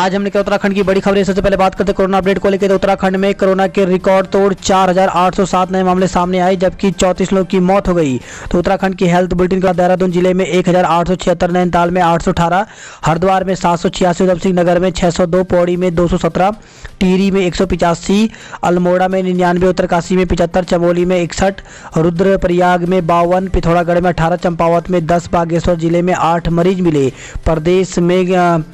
आज हमने क्या उत्तराखंड की बड़ी खबरें। सबसे पहले बात करते हैं कोरोना अपडेट को लेकर। तो उत्तराखंड में कोरोना के रिकॉर्ड तोड़ 4,807 नए मामले सामने आए, जबकि 34 लोगों की मौत हो गई। तो उत्तराखंड की हेल्थ बुलेटिन का देहरादून जिले में 1,876, नैनीताल में 818, हरिद्वार में 786, उधमसिंह नगर में 602, पौड़ी में 217, टिहरी में 185, अल्मोड़ा में 99, उत्तरकाशी में 75, चमोली में 61, रुद्रप्रयाग में 52, पिथौरागढ़ में 18, चंपावत में 10, बागेश्वर जिले में 8 मरीज मिले। प्रदेश में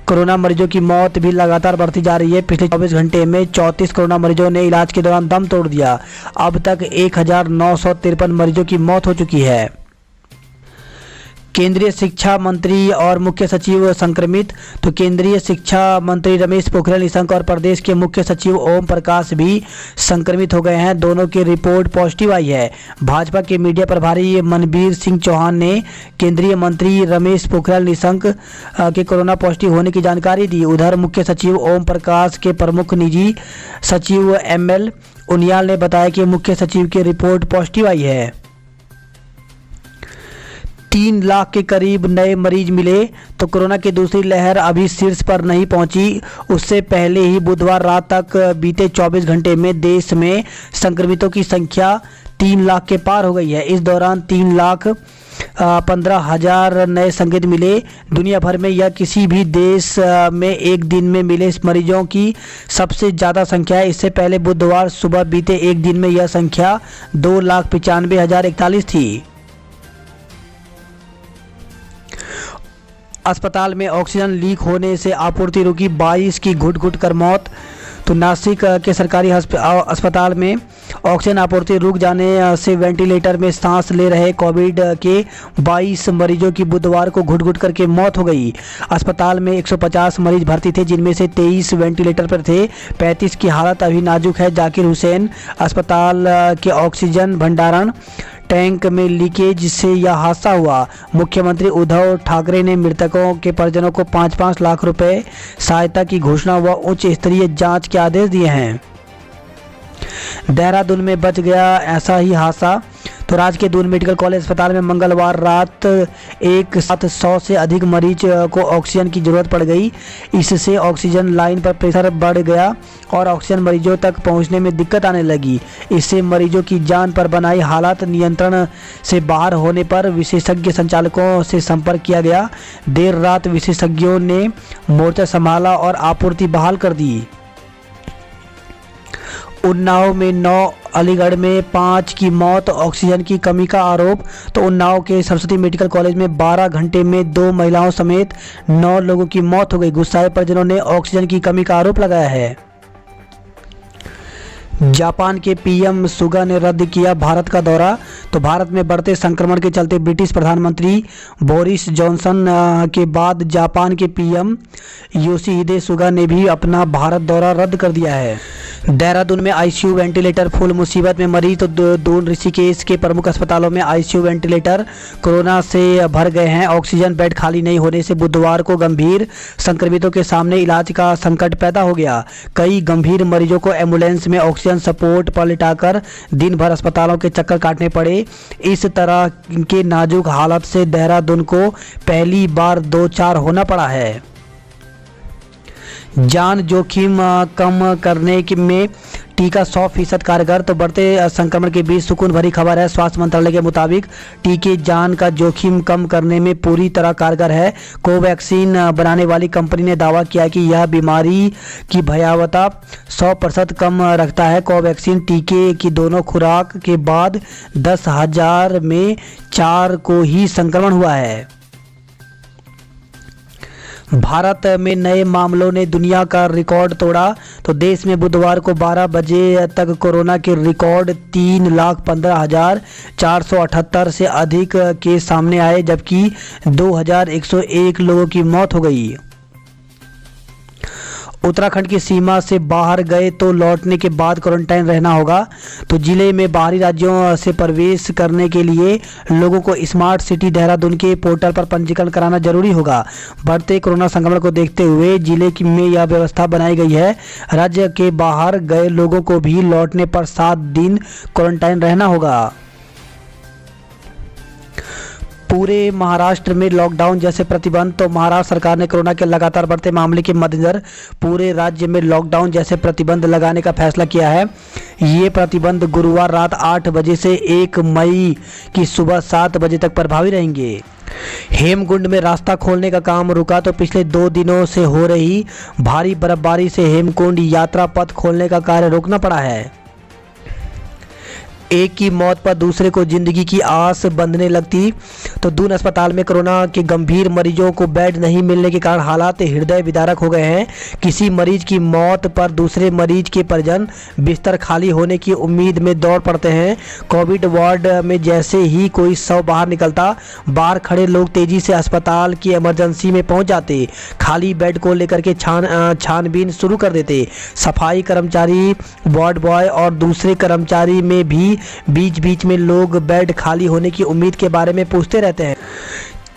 कोरोना मरीजों की मौत भी लगातार बढ़ती जा रही है। पिछले 24 घंटे में 34 कोरोना मरीजों ने इलाज के दौरान दम तोड़ दिया। अब तक 1,953 मरीजों की मौत हो चुकी है। केंद्रीय शिक्षा मंत्री और मुख्य सचिव संक्रमित। तो केंद्रीय शिक्षा मंत्री रमेश पोखरियाल निशंक और प्रदेश के मुख्य सचिव ओम प्रकाश भी संक्रमित हो गए हैं। दोनों की रिपोर्ट पॉजिटिव आई है। भाजपा के मीडिया प्रभारी मनबीर सिंह चौहान ने केंद्रीय मंत्री रमेश पोखरियाल निशंक के कोरोना पॉजिटिव होने की जानकारी दी। उधर मुख्य सचिव ओम प्रकाश के प्रमुख निजी सचिव ML उनियाल ने बताया कि मुख्य सचिव की रिपोर्ट पॉजिटिव आई है। 3 लाख के करीब नए मरीज मिले। तो कोरोना की दूसरी लहर अभी शीर्ष पर नहीं पहुंची। उससे पहले ही बुधवार रात तक बीते 24 घंटे में देश में संक्रमितों की संख्या 3 लाख के पार हो गई है। इस दौरान 3,15,000 नए संक्रमित मिले। दुनिया भर में यह किसी भी देश में एक दिन में मिले मरीजों की सबसे ज़्यादा संख्या है। इससे पहले बुधवार सुबह बीते एक दिन में यह संख्या 2,95,041 थी। अस्पताल में ऑक्सीजन लीक होने से आपूर्ति रुकी, 22 की घुट-घुट कर मौत। तो नासिक के सरकारी अस्पताल में ऑक्सीजन आपूर्ति रुक जाने से वेंटिलेटर में सांस ले रहे कोविड के 22 मरीजों की बुधवार को घुट-घुट करके मौत हो गई। अस्पताल में 150 मरीज भर्ती थे, जिनमें से 23 वेंटिलेटर पर थे। 35 की हालत अभी नाजुक है। जाकिर हुसैन अस्पताल के ऑक्सीजन भंडारण टैंक में लीकेज से यह हादसा हुआ। मुख्यमंत्री उद्धव ठाकरे ने मृतकों के परिजनों को 5-5 लाख रुपए सहायता की घोषणा व उच्च स्तरीय जांच के आदेश दिए हैं। देहरादून में बच गया ऐसा ही हादसा। तो राजकीय दून मेडिकल कॉलेज अस्पताल में मंगलवार रात एक साथ 100 से अधिक मरीज को ऑक्सीजन की जरूरत पड़ गई। इससे ऑक्सीजन लाइन पर प्रेशर बढ़ गया और ऑक्सीजन मरीजों तक पहुंचने में दिक्कत आने लगी। इससे मरीजों की जान पर बनाई हालात नियंत्रण से बाहर होने पर विशेषज्ञ संचालकों से संपर्क किया गया। देर रात विशेषज्ञों ने मोर्चा संभाला और आपूर्ति बहाल कर दी। उन्नाव में 9, अलीगढ़ में 5 की मौत, ऑक्सीजन की कमी का आरोप। तो उन्नाव के सरस्वती मेडिकल कॉलेज में 12 घंटे में 2 महिलाओं समेत 9 लोगों की मौत हो गई। गुस्साए परिजनों ने ऑक्सीजन की कमी का आरोप लगाया है। जापान के PM सुगा ने रद्द किया भारत का दौरा। तो भारत में बढ़ते संक्रमण के चलते ब्रिटिश प्रधानमंत्री बोरिस जॉनसन के बाद जापान के PM योशिहिदे सुगा ने भी अपना भारत दौरा रद्द कर दिया है। देहरादून में ICU वेंटिलेटर फुल मुसीबत में मरीज। तो दून ऋषिकेश के प्रमुख अस्पतालों में ICU वेंटिलेटर कोरोना से भर गए हैं। ऑक्सीजन बेड खाली नहीं होने से बुधवार को गंभीर संक्रमितों के सामने इलाज का संकट पैदा हो गया। कई गंभीर मरीजों को एम्बुलेंस में ऑक्सीजन सपोर्ट पर लिटाकर दिन भर अस्पतालों के चक्कर काटने पड़े। इस तरह के नाजुक हालत से देहरादून को पहली बार 2-4 होना पड़ा है। जान जोखिम कम करने में टीका 100% कारगर। तो बढ़ते संक्रमण के बीच सुकून भरी खबर है। स्वास्थ्य मंत्रालय के मुताबिक टीके जान का जोखिम कम करने में पूरी तरह कारगर है। कोवैक्सीन बनाने वाली कंपनी ने दावा किया कि यह बीमारी की भयावहता 100% कम रखता है। कोवैक्सीन टीके की दोनों खुराक के बाद 10,000 में 4 को ही संक्रमण हुआ है। भारत में नए मामलों ने दुनिया का रिकॉर्ड तोड़ा। तो देश में बुधवार को 12 बजे तक कोरोना के रिकॉर्ड 3,15,478 से अधिक केस सामने आए, जबकि 2,101 लोगों की मौत हो गई। उत्तराखंड की सीमा से बाहर गए तो लौटने के बाद क्वारंटाइन रहना होगा। तो जिले में बाहरी राज्यों से प्रवेश करने के लिए लोगों को स्मार्ट सिटी देहरादून के पोर्टल पर पंजीकरण कराना जरूरी होगा। बढ़ते कोरोना संक्रमण को देखते हुए जिले में यह व्यवस्था बनाई गई है। राज्य के बाहर गए लोगों को भी लौटने पर 7 दिन क्वारंटाइन रहना होगा। पूरे महाराष्ट्र में लॉकडाउन जैसे प्रतिबंध। तो महाराष्ट्र सरकार ने कोरोना के लगातार बढ़ते मामले के मद्देनजर पूरे राज्य में लॉकडाउन जैसे प्रतिबंध लगाने का फैसला किया है। ये प्रतिबंध गुरुवार रात 8 बजे से 1 मई की सुबह 7 बजे तक प्रभावी रहेंगे। हेमकुंड में रास्ता खोलने का काम रुका तो पिछले 2 दिनों से हो रही भारी बर्फबारी से हेमकुंड यात्रा पथ खोलने का कार्य रोकना पड़ा है। एक की मौत पर दूसरे को जिंदगी की आस बंधने लगती। तो दून अस्पताल में कोरोना के गंभीर मरीजों को बेड नहीं मिलने के कारण हालात हृदय विदारक हो गए हैं। किसी मरीज की मौत पर दूसरे मरीज के परिजन बिस्तर खाली होने की उम्मीद में दौड़ पड़ते हैं। कोविड वार्ड में जैसे ही कोई शव बाहर निकलता, बाहर खड़े लोग तेजी से अस्पताल की इमरजेंसी में पहुंच जाते, खाली बेड को लेकर के छानबीन शुरू कर देते। सफाई कर्मचारी, वार्ड बॉय और दूसरे कर्मचारी में भी बीच बीच में लोग बेड खाली होने की उम्मीद के बारे में पूछते रहते हैं।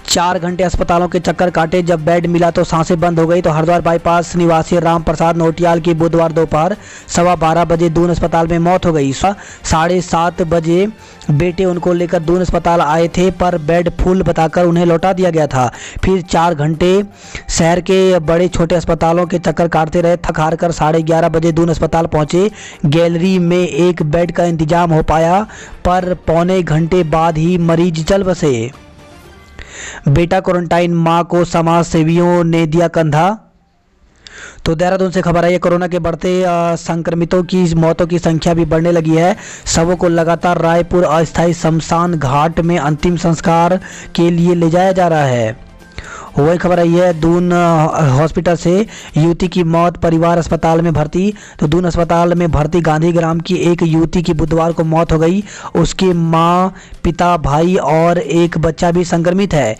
4 घंटे अस्पतालों के चक्कर काटे, जब बेड मिला तो सांसें बंद हो गई। तो हरिद्वार बाईपास निवासी राम प्रसाद नोटियाल की बुधवार दोपहर 12:15 बजे दून अस्पताल में मौत हो गई। 7:30 बजे बेटे उनको लेकर दून अस्पताल आए थे, पर बेड फुल बताकर उन्हें लौटा दिया गया था। फिर 4 घंटे शहर के बड़े छोटे अस्पतालों के चक्कर काटते रहे। थक हार कर 11:30 बजे दून अस्पताल पहुंचे। गैलरी में एक बेड का इंतजाम हो पाया, पर पौने घंटे बाद ही मरीज चल बसे। बेटा क्वारंटाइन, मां को समाज सेवियों ने दिया कंधा। तो देहरादून से खबर आई है, कोरोना के बढ़ते संक्रमितों की मौतों की संख्या भी बढ़ने लगी है। शवों को लगातार रायपुर अस्थायी शमशान घाट में अंतिम संस्कार के लिए ले जाया जा रहा है। वही खबर आई है, दून हॉस्पिटल से युवती की मौत, परिवार अस्पताल में भर्ती। तो दून अस्पताल में भर्ती गांधीग्राम की एक युवती की बुधवार को मौत हो गई। उसके मां, पिता, भाई और एक बच्चा भी संक्रमित है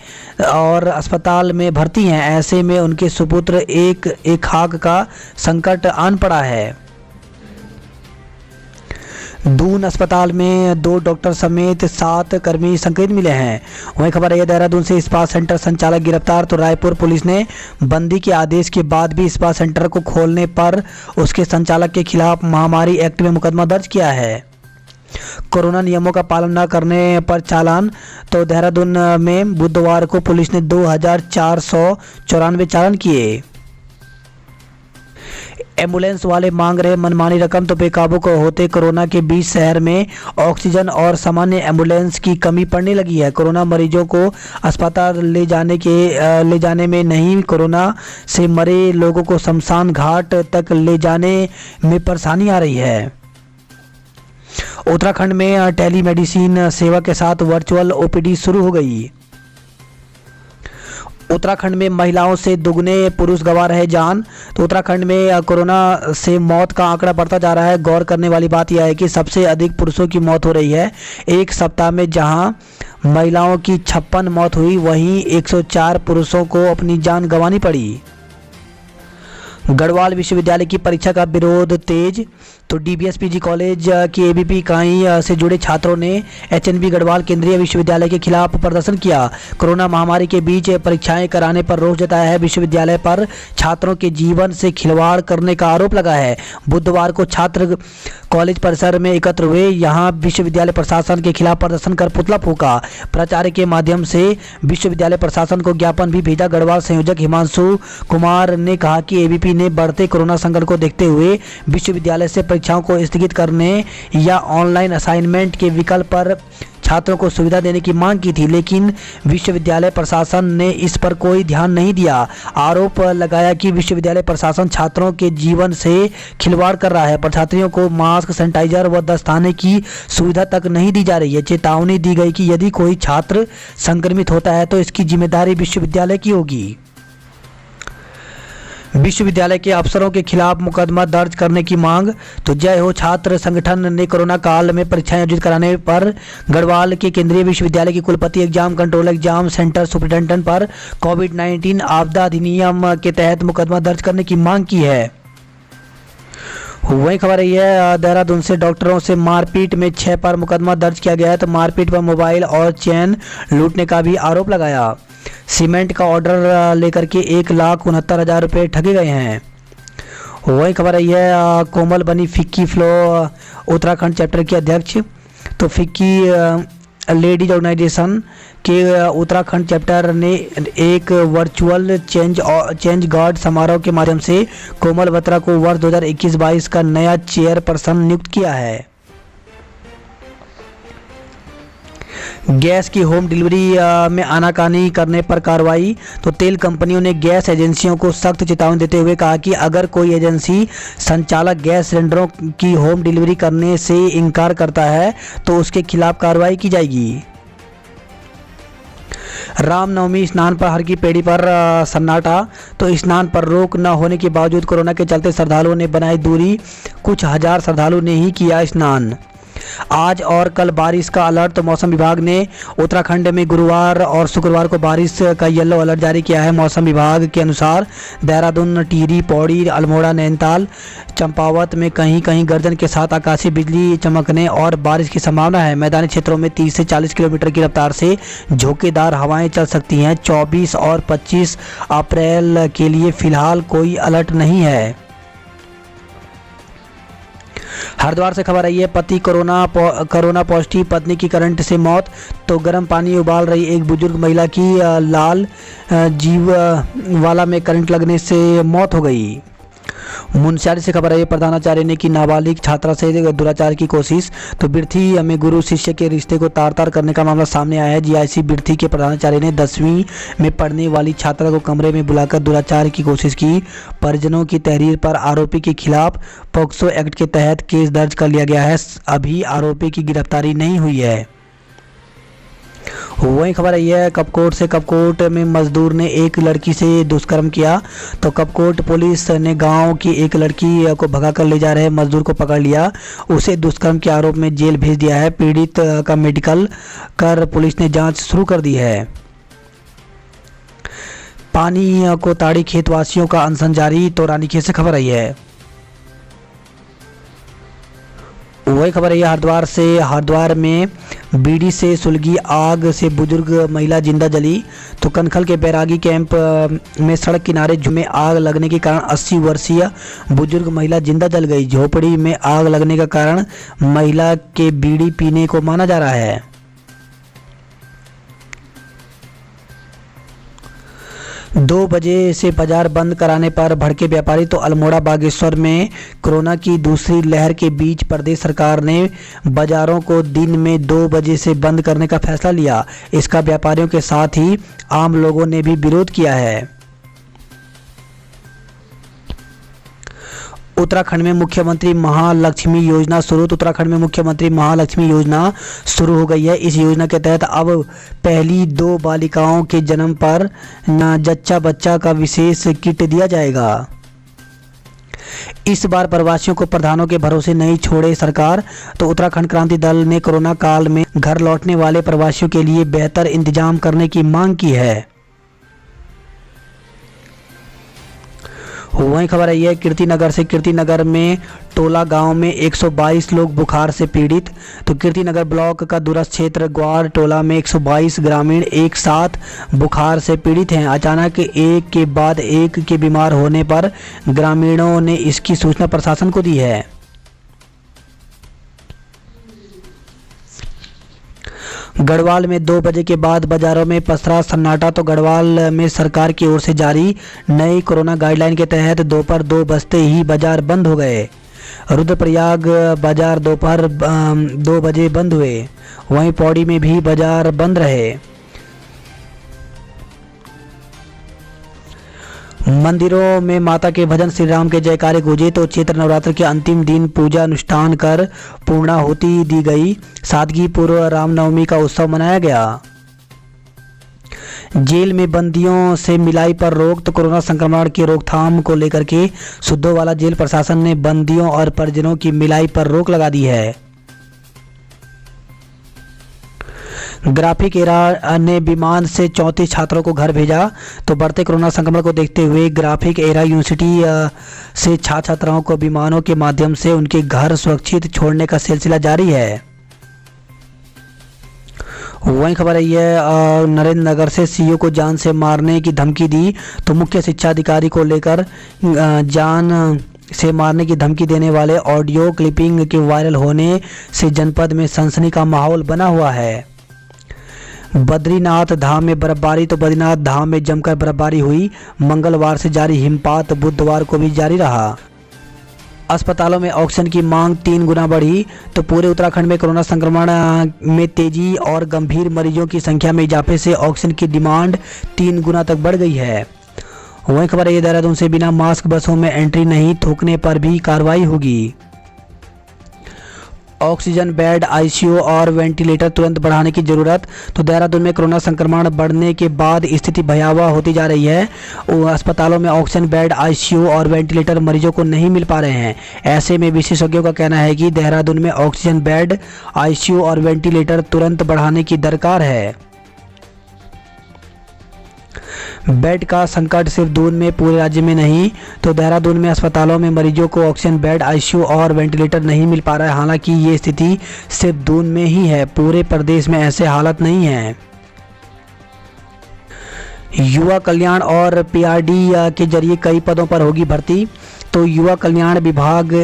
और अस्पताल में भर्ती हैं। ऐसे में उनके सुपुत्र एक खाक का संकट आन पड़ा है। दून अस्पताल में 2 डॉक्टर समेत 7 कर्मी संक्रमित मिले हैं। वहीं खबर है, देहरादून से स्पा सेंटर संचालक गिरफ्तार। तो रायपुर पुलिस ने बंदी के आदेश के बाद भी स्पा सेंटर को खोलने पर उसके संचालक के खिलाफ महामारी एक्ट में मुकदमा दर्ज किया है। कोरोना नियमों का पालन न करने पर चालान। तो देहरादून में बुधवार को पुलिस ने 2494 चालान किए। एम्बुलेंस वाले मांग रहे मनमानी रकम। तो बेकाबू को होते कोरोना के बीच शहर में ऑक्सीजन और सामान्य एम्बुलेंस की कमी पड़ने लगी है। कोरोना मरीजों को अस्पताल ले जाने में नहीं, कोरोना से मरे लोगों को शमशान घाट तक ले जाने में परेशानी आ रही है। उत्तराखंड में टेलीमेडिसिन सेवा के साथ वर्चुअल ओपीडी शुरू हो गई। उत्तराखंड में महिलाओं से दुगने पुरुष गंवा रहे जान। तो उत्तराखंड में कोरोना से मौत का आंकड़ा बढ़ता जा रहा है। गौर करने वाली बात यह है कि सबसे अधिक पुरुषों की मौत हो रही है। एक सप्ताह में जहां महिलाओं की 56 मौत हुई, वहीं 104 पुरुषों को अपनी जान गंवानी पड़ी। गढ़वाल विश्वविद्यालय की परीक्षा का विरोध तेज। तो डीबीएस पीजी कॉलेज की एबीपी इकाई से जुड़े छात्रों ने एचएनबी गढ़वाल केंद्रीय विश्वविद्यालय के खिलाफ प्रदर्शन किया। कोरोना महामारी के बीच परीक्षाएं कराने पर रोष जताया है। विश्वविद्यालय पर छात्रों के जीवन से खिलवाड़ करने का आरोप लगा है। बुधवार को छात्र कॉलेज परिसर में एकत्र हुए। यहां विश्वविद्यालय प्रशासन के खिलाफ प्रदर्शन कर पुतला फूंका। प्राचार्य के माध्यम से विश्वविद्यालय प्रशासन को ज्ञापन भी भेजा। गढ़वाल संयोजक हिमांशु कुमार ने कहा कि एबीपी ने बढ़ते कोरोना संकट को देखते हुए विश्वविद्यालय से परीक्षाओं को स्थगित करने या ऑनलाइन असाइनमेंट के विकल्प पर छात्रों को सुविधा देने की मांग की थी, लेकिन विश्वविद्यालय प्रशासन ने इस पर कोई ध्यान नहीं दिया। आरोप लगाया कि विश्वविद्यालय प्रशासन छात्रों के जीवन से खिलवाड़ कर रहा है। छात्रियों को मास्क, सैनिटाइजर व दस्ताने की सुविधा तक नहीं दी जा रही है। चेतावनी दी गई कि यदि कोई छात्र संक्रमित होता है तो इसकी जिम्मेदारी विश्वविद्यालय की होगी। विश्वविद्यालय के अफसरों के खिलाफ मुकदमा दर्ज करने की मांग। तो जय हो छात्र संगठन ने कोरोना काल में परीक्षाएं आयोजित कराने पर गढ़वाल के केंद्रीय विश्वविद्यालय के कुलपति, exam control, exam centre superintendent पर कोविड-19 आपदा अधिनियम के तहत मुकदमा दर्ज करने की मांग की है। वही खबर है, देहरादून से डॉक्टरों से मारपीट में 6 पर मुकदमा दर्ज किया गया है। तो मारपीट पर मोबाइल और चैन लूटने का भी आरोप लगाया। सीमेंट का ऑर्डर लेकर के 1,69,000 रुपये ठगे गए हैं। वही खबर है, कोमल बनी फिक्की फ्लो उत्तराखंड चैप्टर की अध्यक्ष। तो फिक्की लेडीज ऑर्गेनाइजेशन के उत्तराखंड चैप्टर ने एक वर्चुअल चेंज गार्ड समारोह के माध्यम से कोमल बत्रा को वर्ष 2021-22 का नया चेयरपर्सन नियुक्त किया है। गैस की होम डिलीवरी में आनाकानी करने पर कार्रवाई। तो तेल कंपनियों ने गैस एजेंसियों को सख्त चेतावनी देते हुए कहा कि अगर कोई एजेंसी संचालक गैस सिलेंडरों की होम डिलीवरी करने से इनकार करता है तो उसके खिलाफ कार्रवाई की जाएगी। रामनवमी स्नान पर हर की पेड़ी पर सन्नाटा। तो स्नान पर रोक न होने के बावजूद कोरोना के चलते श्रद्धालुओं ने बनाई दूरी। कुछ हजार श्रद्धालु ने ही किया स्नान। आज और कल बारिश का अलर्ट। तो मौसम विभाग ने उत्तराखंड में गुरुवार और शुक्रवार को बारिश का येलो अलर्ट जारी किया है। मौसम विभाग के अनुसार देहरादून, टिहरी, पौड़ी, अल्मोड़ा, नैनीताल, चंपावत में कहीं कहीं गर्जन के साथ आकाशीय बिजली चमकने और बारिश की संभावना है। मैदानी क्षेत्रों में 30 से 40 किलोमीटर की रफ्तार से झोंकेदार हवाएं चल सकती हैं। 24 और 25 अप्रैल के लिए फिलहाल कोई अलर्ट नहीं है। हरिद्वार से खबर आई है, पति कोरोना पॉजिटिव, पत्नी की करंट से मौत। तो गर्म पानी उबाल रही एक बुजुर्ग महिला की लाल जीव वाला में करंट लगने से मौत हो गई। मुनस्यारी से खबर आई है, प्रधानाचार्य ने की नाबालिग छात्रा से दुराचार की कोशिश। तो बिर्थी में गुरु शिष्य के रिश्ते को तार तार करने का मामला सामने आया है। जीआईसी बिर्थी के प्रधानाचार्य ने 10वीं में पढ़ने वाली छात्रा को कमरे में बुलाकर दुराचार की कोशिश की। परिजनों की तहरीर पर आरोपी के खिलाफ पॉक्सो एक्ट के तहत केस दर्ज कर लिया गया है। अभी आरोपी की गिरफ्तारी नहीं हुई है। वही खबर आई है, कपकोट से कपकोट में मजदूर ने एक लड़की से दुष्कर्म किया। तो कपकोट पुलिस ने गांव की एक लड़की को भगाकर ले जा रहे मजदूर को पकड़ लिया। उसे दुष्कर्म के आरोप में जेल भेज दिया है। पीड़ित का मेडिकल कर पुलिस ने जांच शुरू कर दी है। पानी को ताड़ी खेतवासियों का अनशन जारी। तो रानीखेत से खबर आई है। वही खबर है हरिद्वार से, हरिद्वार में बीड़ी से सुलगी आग से बुजुर्ग महिला जिंदा जली। तो कनखल के बैरागी कैंप में सड़क किनारे में आग लगने के कारण 80 वर्षीय बुजुर्ग महिला जिंदा जल गई। झोपड़ी में आग लगने का कारण महिला के बीड़ी पीने को माना जा रहा है। दो बजे से बाजार बंद कराने पर भड़के व्यापारी। तो अल्मोड़ा बागेश्वर में कोरोना की दूसरी लहर के बीच प्रदेश सरकार ने बाजारों को दिन में 2 बजे से बंद करने का फैसला लिया। इसका व्यापारियों के साथ ही आम लोगों ने भी विरोध किया है। उत्तराखंड में मुख्यमंत्री महालक्ष्मी योजना शुरू। तो उत्तराखंड में मुख्यमंत्री महालक्ष्मी योजना शुरू हो गई है। इस योजना के तहत अब पहली 2 बालिकाओं के जन्म पर जच्चा बच्चा का विशेष किट दिया जाएगा। इस बार प्रवासियों को प्रधानों के भरोसे नहीं छोड़े सरकार। तो उत्तराखंड क्रांति दल ने कोरोना काल में घर लौटने वाले प्रवासियों के लिए बेहतर इंतजाम करने की मांग की है। वहीं खबर आई है कीर्तिनगर से, कीर्तिनगर में टोला गांव में 122 लोग बुखार से पीड़ित। तो कीर्तिनगर ब्लॉक का दूरस्थ क्षेत्र ग्वार टोला में 122 ग्रामीण एक साथ बुखार से पीड़ित हैं। अचानक एक के बाद एक के बीमार होने पर ग्रामीणों ने इसकी सूचना प्रशासन को दी है। गढ़वाल में 2 बजे के बाद बाजारों में पसरा सन्नाटा। तो गढ़वाल में सरकार की ओर से जारी नई कोरोना गाइडलाइन के तहत दोपहर 2 बजते ही बाजार बंद हो गए। रुद्रप्रयाग बाजार दोपहर 2 बजे बंद हुए। वहीं पौड़ी में भी बाजार बंद रहे। मंदिरों में माता के भजन श्री राम के जयकारे गूंजे। तो चैत्र नवरात्र के अंतिम दिन पूजा अनुष्ठान कर पूर्णाहुति दी गई। सादगी पूर्व रामनवमी का उत्सव मनाया गया। जेल में बंदियों से मिलाई पर रोक। तो कोरोना संक्रमण की रोकथाम को लेकर के सुद्धोवाला जेल प्रशासन ने बंदियों और परिजनों की मिलाई पर रोक लगा दी है। ग्राफिक एरा ने विमान से 34 छात्रों को घर भेजा। तो बढ़ते कोरोना संक्रमण को देखते हुए ग्राफिक एरा यूनिवर्सिटी से छात्राओं को विमानों के माध्यम से उनके घर सुरक्षित छोड़ने का सिलसिला जारी है। वहीं खबर आई है नरेंद्र नगर से सीईओ को जान से मारने की धमकी दी। तो मुख्य शिक्षा अधिकारी को लेकर जान से मारने की धमकी देने वाले ऑडियो क्लिपिंग के वायरल होने से जनपद में सनसनी का माहौल बना हुआ है। बद्रीनाथ धाम में बर्फबारी। तो बद्रीनाथ धाम में जमकर बर्फबारी हुई। मंगलवार से जारी हिमपात बुधवार को भी जारी रहा। अस्पतालों में ऑक्सीजन की मांग 3 गुना बढ़ी। तो पूरे उत्तराखंड में कोरोना संक्रमण में तेजी और गंभीर मरीजों की संख्या में इजाफे से ऑक्सीजन की डिमांड 3 गुना तक बढ़ गई है। वहीं खबर है, देहरादून से बिना मास्क बसों में एंट्री नहीं, थूकने पर भी कार्रवाई होगी। ऑक्सीजन बेड, आईसीयू और वेंटिलेटर तुरंत बढ़ाने की जरूरत। तो देहरादून में कोरोना संक्रमण बढ़ने के बाद स्थिति भयावह होती जा रही है। अस्पतालों में ऑक्सीजन बेड, आईसीयू और वेंटिलेटर मरीजों को नहीं मिल पा रहे हैं। ऐसे में विशेषज्ञों का कहना है कि देहरादून में ऑक्सीजन बेड, आईसीयू और वेंटिलेटर तुरंत बढ़ाने की दरकार है। बेड का संकट सिर्फ दून में, पूरे राज्य में नहीं। तो देहरादून में अस्पतालों में मरीजों को ऑक्सीजन बेड, आईसीयू और वेंटिलेटर नहीं मिल पा रहा है। हालांकि ये स्थिति सिर्फ दून में ही है, पूरे प्रदेश में ऐसे हालत नहीं है। युवा कल्याण और पीआरडी के जरिए कई पदों पर होगी भर्ती। तो युवा कल्याण विभाग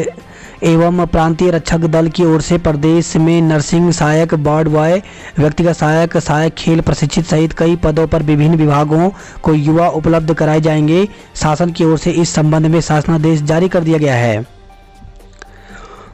एवं प्रांतीय रक्षक दल की ओर से प्रदेश में नर्सिंग सहायक, वार्ड बॉय, व्यक्तिगत सहायक, सहायक खेल प्रशिक्षित सहित कई पदों पर विभिन्न विभागों को युवा उपलब्ध कराए जाएंगे। शासन की ओर से इस संबंध में शासनादेश जारी कर दिया गया है।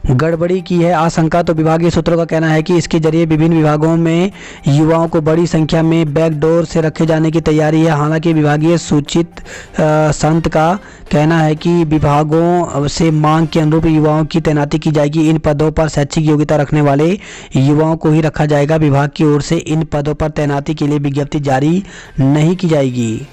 गड़बड़ी की है आशंका। तो विभागीय सूत्रों का कहना है कि इसके जरिए विभिन्न विभागों में युवाओं को बड़ी संख्या में बैकडोर से रखे जाने की तैयारी है। हालांकि विभागीय सूचित संत का कहना है कि विभागों से मांग के अनुरूप युवाओं की तैनाती की जाएगी। इन पदों पर शैक्षिक योग्यता रखने वाले युवाओं को ही रखा जाएगा। विभाग की ओर से इन पदों पर तैनाती के लिए विज्ञप्ति जारी नहीं की जाएगी।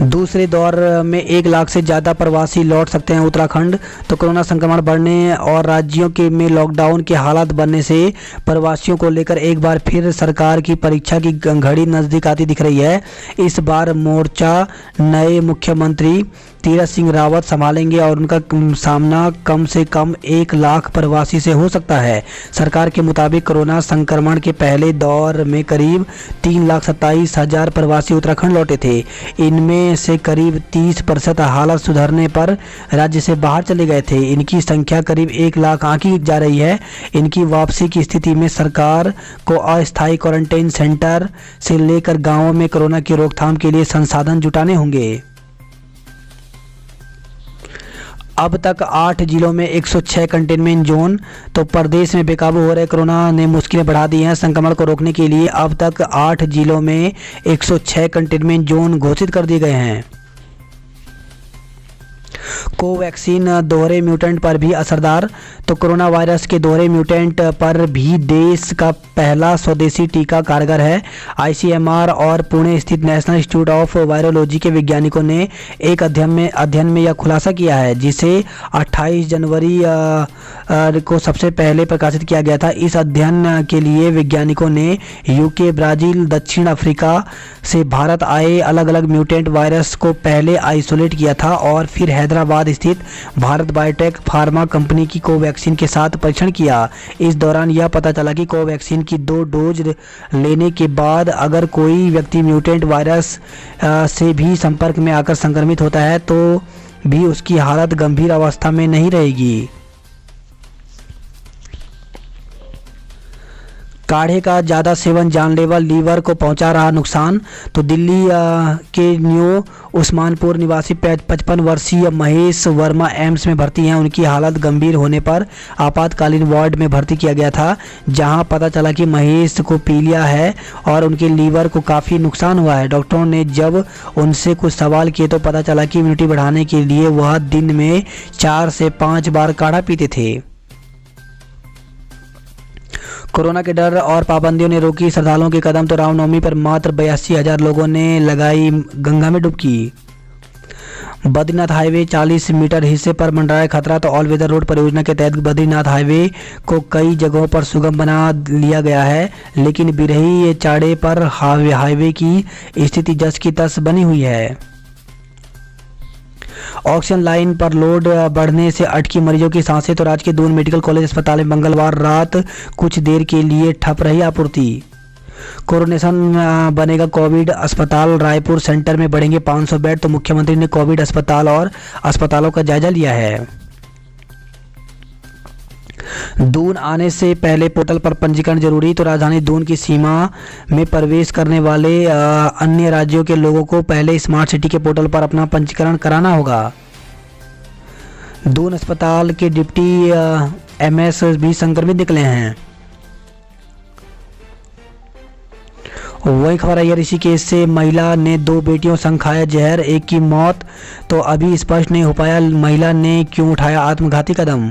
दूसरे दौर में 1 लाख से ज़्यादा प्रवासी लौट सकते हैं उत्तराखंड। तो कोरोना संक्रमण बढ़ने और राज्यों के में लॉकडाउन के हालात बनने से प्रवासियों को लेकर एक बार फिर सरकार की परीक्षा की घड़ी नज़दीक आती दिख रही है। इस बार मोर्चा नए मुख्यमंत्री तीरथ सिंह रावत संभालेंगे और उनका सामना कम से कम 1 लाख प्रवासी से हो सकता है। सरकार के मुताबिक कोरोना संक्रमण के पहले दौर में करीब 3,27,000 प्रवासी उत्तराखंड लौटे थे। इनमें से करीब 30% हालत सुधरने पर राज्य से बाहर चले गए थे। इनकी संख्या करीब 1 लाख आंकी जा रही है। इनकी वापसी की स्थिति में सरकार को अस्थायी क्वारंटाइन सेंटर से लेकर गाँवों में कोरोना की रोकथाम के लिए संसाधन जुटाने होंगे। अब तक 8 जिलों में 106 कंटेनमेंट जोन। तो प्रदेश में बेकाबू हो रहे कोरोना ने मुश्किलें बढ़ा दी हैं। संक्रमण को रोकने के लिए अब तक 8 जिलों में 106 कंटेनमेंट जोन घोषित कर दिए गए हैं। कोवैक्सीन दोहरे म्यूटेंट पर भी असरदार। तो कोरोना वायरस के दोहरे म्यूटेंट पर भी देश का पहला स्वदेशी टीका कारगर है। आईसीएमआर और पुणे स्थित नेशनल इंस्टीट्यूट ऑफ वायरोलॉजी के वैज्ञानिकों ने एक अध्ययन में यह खुलासा किया है, जिसे 28 जनवरी को सबसे पहले प्रकाशित किया गया था। इस अध्ययन के लिए वैज्ञानिकों ने यूके, ब्राजील, दक्षिण अफ्रीका से भारत आए अलग अलग म्यूटेंट वायरस को पहले आइसोलेट किया था और फिर हैदराबाद स्थित भारत बायोटेक फार्मा कंपनी की कोवैक्सीन के साथ परीक्षण किया। इस दौरान यह पता चला कि कोवैक्सीन की 2 डोज लेने के बाद अगर कोई व्यक्ति म्यूटेंट वायरस से भी संपर्क में आकर संक्रमित होता है तो भी उसकी हालत गंभीर अवस्था में नहीं रहेगी। काढ़े का ज़्यादा सेवन जानलेवा, लीवर को पहुंचा रहा नुकसान। तो दिल्ली के न्यू उस्मानपुर निवासी 55 वर्षीय महेश वर्मा एम्स में भर्ती हैं। उनकी हालत गंभीर होने पर आपातकालीन वार्ड में भर्ती किया गया था, जहां पता चला कि महेश को पीलिया है और उनके लीवर को काफ़ी नुकसान हुआ है। डॉक्टरों ने जब उनसे कुछ सवाल किए तो पता चला कि इम्यूनिटी बढ़ाने के लिए वह दिन में 4 से 5 बार काढ़ा पीते थे। कोरोना के डर और पाबंदियों ने रोकी श्रद्धालुओं के कदम। तो रामनवमी पर मात्र 82,000 लोगों ने लगाई गंगा में डुबकी। बद्रीनाथ हाईवे 40 मीटर हिस्से पर मंडराया खतरा। तो ऑल वेदर रोड परियोजना के तहत बद्रीनाथ हाईवे को कई जगहों पर सुगम बना लिया गया है, लेकिन बिरही चाड़े पर हाईवे की स्थिति जस की तस बनी हुई है। ऑक्सीजन लाइन पर लोड बढ़ने से अटकी मरीजों की सांसें। तो राज्य के दून मेडिकल कॉलेज अस्पताल में मंगलवार रात कुछ देर के लिए ठप रही आपूर्ति। कोरोनेशन बनेगा कोविड अस्पताल। रायपुर सेंटर में बढ़ेंगे 500 बेड। तो मुख्यमंत्री ने कोविड अस्पताल और अस्पतालों का जायजा लिया है। दून आने से पहले पोर्टल पर पंजीकरण जरूरी। तो राजधानी दून की सीमा में प्रवेश करने वाले अन्य राज्यों के लोगों को पहले स्मार्ट सिटी के पोर्टल पर अपना पंजीकरण कराना होगा। दून अस्पताल के डिप्टी एमएस भी संक्रमित निकले हैं। वही खबर आई है ऋषिकेश से महिला ने 2 बेटियों संग खाया जहर, एक की मौत। तो अभी स्पष्ट नहीं हो पाया महिला ने क्यों उठाया आत्मघाती कदम।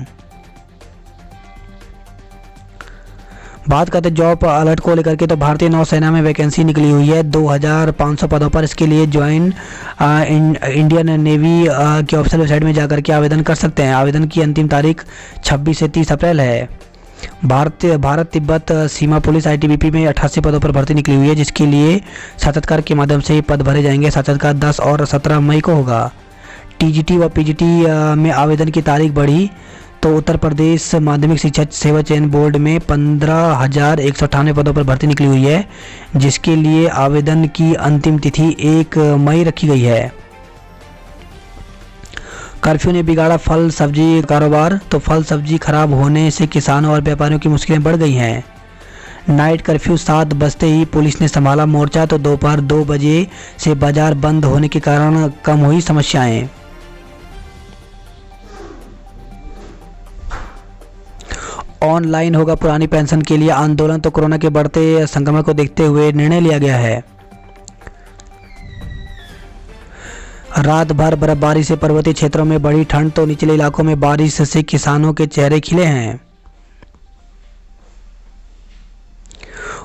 बात करते जॉब अलर्ट को लेकर के, तो भारतीय नौसेना में वैकेंसी निकली हुई है 2500 पदों पर। इसके लिए ज्वाइन इंडियन नेवी की ऑफिशियल वेबसाइट में जाकर के आवेदन कर सकते हैं। आवेदन की अंतिम तारीख 26 से 30 अप्रैल है। भारत तिब्बत सीमा पुलिस आईटीबीपी में 88 पदों पर भर्ती निकली हुई है, जिसके लिए साक्षात्कार के माध्यम से पद भरे जाएंगे। साक्षात्कार 10 और 17 मई को होगा। टीजीटी व पीजीटी में आवेदन की तारीख बढ़ी। तो उत्तर प्रदेश माध्यमिक शिक्षा सेवा चयन बोर्ड में 15,198 पदों पर भर्ती निकली हुई है, जिसके लिए आवेदन की अंतिम तिथि 1 मई रखी गई है। कर्फ्यू ने बिगाड़ा फल सब्जी कारोबार। तो फल सब्जी खराब होने से किसानों और व्यापारियों की मुश्किलें बढ़ गई हैं। नाइट कर्फ्यू 7 बजते ही पुलिस ने संभाला मोर्चा। तो दोपहर 2 बजे से बाजार बंद होने के कारण कम हुई समस्याएं। ऑनलाइन होगा पुरानी पेंशन के लिए आंदोलन। तो कोरोना के बढ़ते संक्रमण को देखते हुए निर्णय लिया गया है। रात भर बर्फबारी से पर्वतीय क्षेत्रों में बढ़ी ठंड। तो निचले इलाकों में बारिश से किसानों के चेहरे खिले हैं।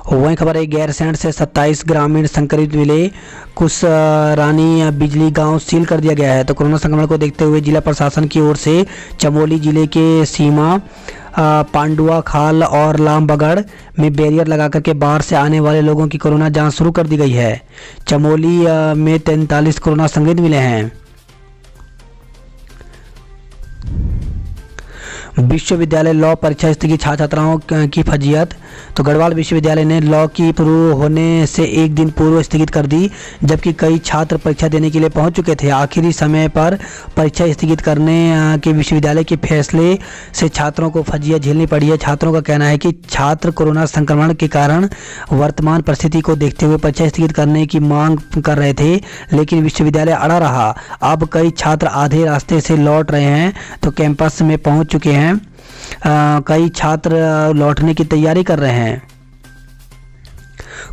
वहीं खबर है गैरसैंण से 27 ग्रामीण संक्रमित मिले। कुछ रानी बिजली गांव सील कर दिया गया है। तो कोरोना संक्रमण को देखते हुए जिला प्रशासन की ओर से चमोली जिले के सीमा पांडुआ खाल और लामबगड़ में बैरियर लगाकर के बाहर से आने वाले लोगों की कोरोना जांच शुरू कर दी गई है। चमोली में 43 कोरोना संक्रमित मिले हैं। विश्वविद्यालय लॉ परीक्षा स्थगित, छात्र छात्राओं की फजीयत। तो गढ़वाल विश्वविद्यालय ने लॉ की शुरू होने से एक दिन पूर्व स्थगित कर दी, जबकि कई छात्र परीक्षा देने के लिए पहुंच चुके थे। आखिरी समय पर परीक्षा स्थगित करने के विश्वविद्यालय के फैसले से छात्रों को फजीयत झेलनी पड़ी है। छात्रों का कहना है कि छात्र कोरोना संक्रमण के कारण वर्तमान परिस्थिति को देखते हुए परीक्षा स्थगित करने की मांग कर रहे थे, लेकिन विश्वविद्यालय अड़ा रहा। अब कई छात्र आधे रास्ते से लौट रहे हैं, तो कैंपस में पहुंच चुके हैं। कई छात्र लौटने की तैयारी कर रहे हैं।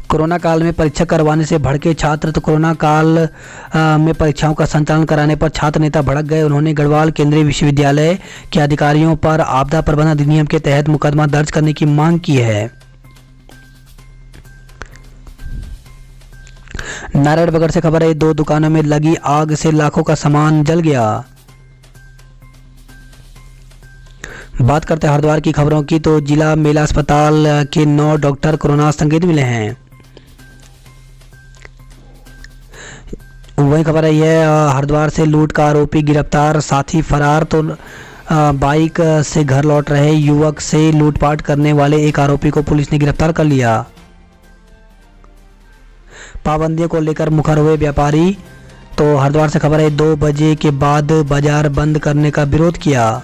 कोरोना काल में परीक्षा करवाने से भड़के छात्र। तो कोरोना काल में परीक्षाओं का संचालन कराने पर छात्र नेता भड़क गए। उन्होंने गढ़वाल केंद्रीय विश्वविद्यालय के अधिकारियों पर आपदा प्रबंधन अधिनियम के तहत मुकदमा दर्ज करने की मांग की है। नारायणबगड़ से खबर है 2 दुकानों में लगी आग से लाखों का सामान जल गया। बात करते हैं हरिद्वार की खबरों की। तो जिला मेला अस्पताल के 9 डॉक्टर कोरोना संक्रमित मिले हैं। वही खबर आई है हरिद्वार से लूट का आरोपी गिरफ्तार, साथी फरार। तो बाइक से घर लौट रहे युवक से लूटपाट करने वाले एक आरोपी को पुलिस ने गिरफ्तार कर लिया। पाबंदियों को लेकर मुखर हुए व्यापारी। तो हरिद्वार से खबर है 2 बजे के बाद बाजार बंद करने का विरोध किया।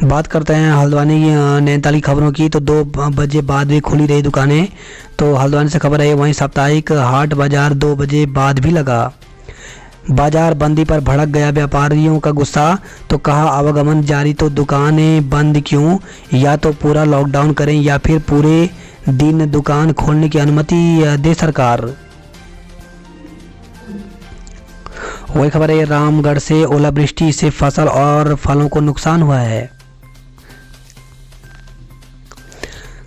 बात करते हैं हल्द्वानी नैनीताल खबरों की। तो 2 बजे बाद भी खुली रही दुकानें। तो हल्द्वानी से खबर है वहीं साप्ताहिक हाट बाजार 2 बजे बाद भी लगा। बाजार बंदी पर भड़क गया व्यापारियों का गुस्सा। तो कहा आवागमन जारी तो दुकानें बंद क्यों, या तो पूरा लॉकडाउन करें या फिर पूरे दिन दुकान खोलने की अनुमति दे सरकार। वही खबर है रामगढ़ से ओलावृष्टि से फसल और फलों को नुकसान हुआ है।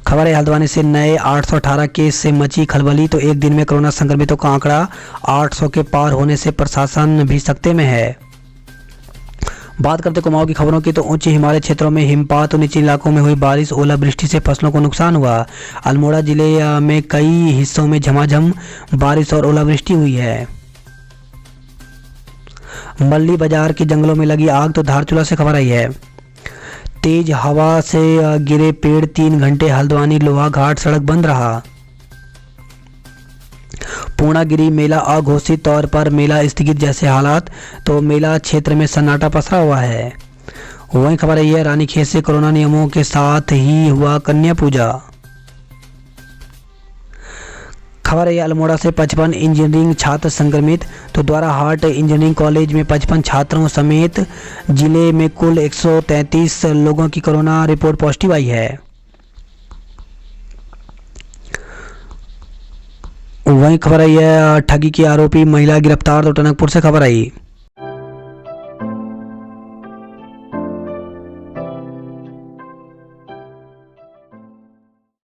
खबर है हल्द्वानी से नए 818 केस से मची खलबली। तो एक दिन में कोरोना संक्रमितों का आंकड़ा 800 के पार होने से प्रशासन भी सख्ते में है। बात करते कुमाऊं की खबरों की। तो ऊंचे हिमालय क्षेत्रों में हिमपात और निचले इलाकों में हुई बारिश ओलावृष्टि से फसलों को नुकसान हुआ। अल्मोड़ा जिले में कई हिस्सों में झमाझम बारिश और ओलावृष्टि हुई है। मल्ली बाजार के जंगलों में लगी आग। तो धारचूला से खबर आई है तेज हवा से गिरे पेड़ 3 घंटे हल्द्वानी लोहा घाट सड़क बंद रहा। पूर्णागिरी मेला अघोषित तौर पर मेला स्थगित जैसे हालात, तो मेला क्षेत्र में सन्नाटा पसरा हुआ है। वहीं खबर आई है रानीखेत से कोरोना नियमों के साथ ही हुआ कन्या पूजा। खबर है अल्मोड़ा से 55 इंजीनियरिंग छात्र संक्रमित, तो द्वारा हाट इंजीनियरिंग कॉलेज में 55 छात्रों समेत जिले में कुल 133 लोगों की कोरोना रिपोर्ट पॉजिटिव आई है। वहीं खबर आई है ठगी की आरोपी महिला गिरफ्तार, तो टनकपुर से खबर आई।